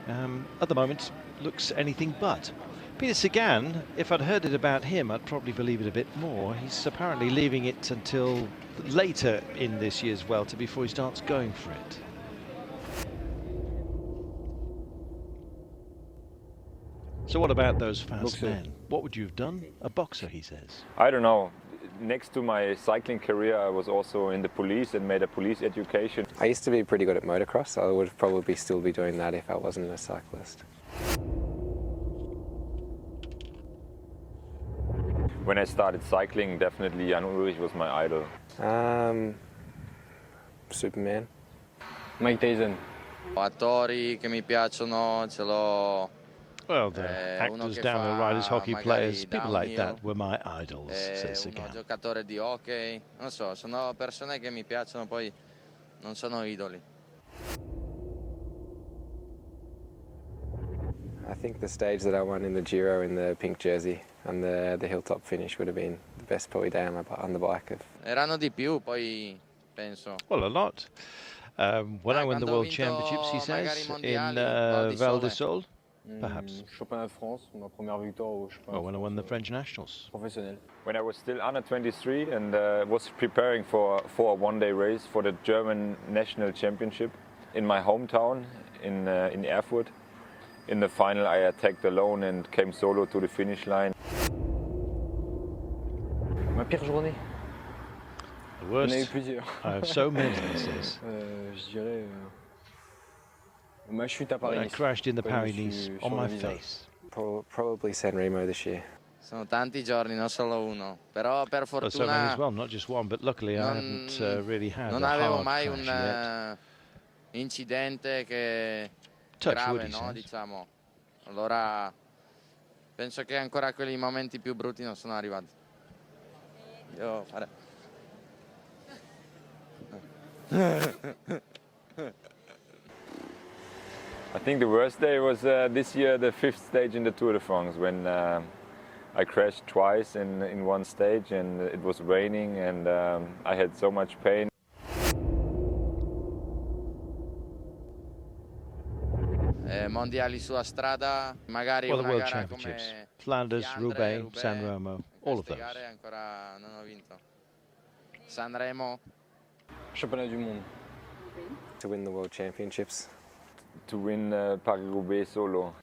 At the moment, looks anything but. Peter Sagan, if I'd heard it about him, I'd probably believe it a bit more. He's apparently leaving it until later in this year's Vuelta before he starts going for it. So what about those fast men? What would you have done? A boxer, he says. I don't know. Next to my cycling career, I was also in the police and made a police education. I used to be pretty good at motocross. I would probably still be doing that if I wasn't a cyclist. When I started cycling, definitely Jan Ulrich was my idol. Superman. Mike Tyson. Attori che mi piacciono, ce l'ho. Well, the actors, downhill riders, hockey players, people like that were my idols, says Sagan. Uno giocatore di hockey, non so, sono persone che mi piacciono, poi non sono idoli. I think the stage that I won in the Giro in the pink jersey and the hilltop finish would have been the best probably day on the bike. Erano di più, poi penso. Well, a lot. When I won the World Championships, he says, in Val di Sol, perhaps. Championnat de France, ma première victoire au championnat. Well, when I won the French Nationals. Professionnel. When I was still under 23 and was preparing for a one-day race for the German National Championship in my hometown in Erfurt. In the final, I attacked alone and came solo to the finish line. Ma pire journée. The worst. J'en ai eu plusieurs. I have so many, he says. Je dirais ma chute à Paris. I crashed in the Paris-Nice on my face. Probably San Remo this year. Sono tanti giorni, non solo uno. Però per So many fortuna as well, not just one, but luckily I haven't really had non a avevo hard mai crash un yet. incidente che Touch grave, wood, he no, says. diciamo. Allora penso che ancora quei momenti più brutti non sono arrivati. Devo fare. I think the worst day was this year, the 5th stage in the Tour de France, when I crashed twice in one stage and it was raining and I had so much pain. Mondiali sulla strada, magari Well, the una World gara Championships, come Flanders, Fiandre, Roubaix, San Remo, all of queste those. gare ancora non ho vinto. Sanremo. Championnat du monde. To win the World Championships. To win Paris-Roubaix solo.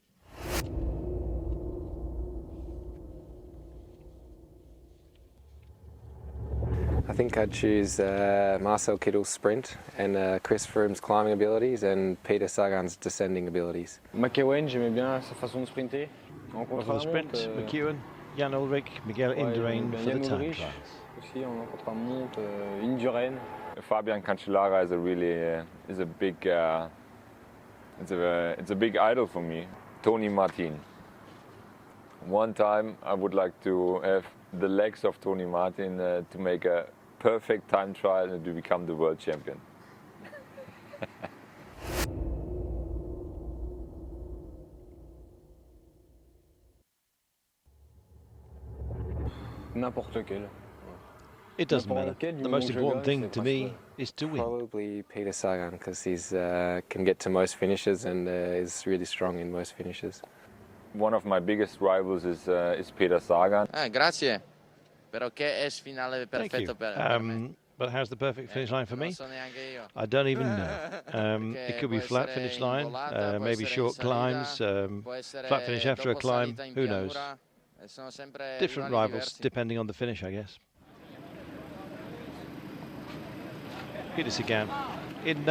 I think I'd choose Marcel Kittle's sprint and Chris Froome's climbing abilities and Peter Sagan's descending abilities. McEwen, j'aimais bien sa façon de sprinter. En Well, for the sprint, McEwen, Jan Ulrich, Miguel Indurain for the time trials. Aussi en contre-monte, Indurain. Fabian Cancellara is a really is a big it's a big idol for me. Tony Martin. One time I would like to have the legs of Tony Martin to make a perfect time trial and to become the world champion. N'importe lequel. It doesn't matter. The most important thing to me is to win. Probably Peter Sagan because he's can get to most finishes and is really strong in most finishes. One of my biggest rivals is Peter Sagan. Grazie. Però che è finale Thank you. perfetto per me? But how's the perfect finish line for me? Non so neanche io. I don't even know. It could be flat finish line, maybe short climbs, flat finish after a climb, who knows? Different rivals depending on the finish, I guess. Peter Sagan in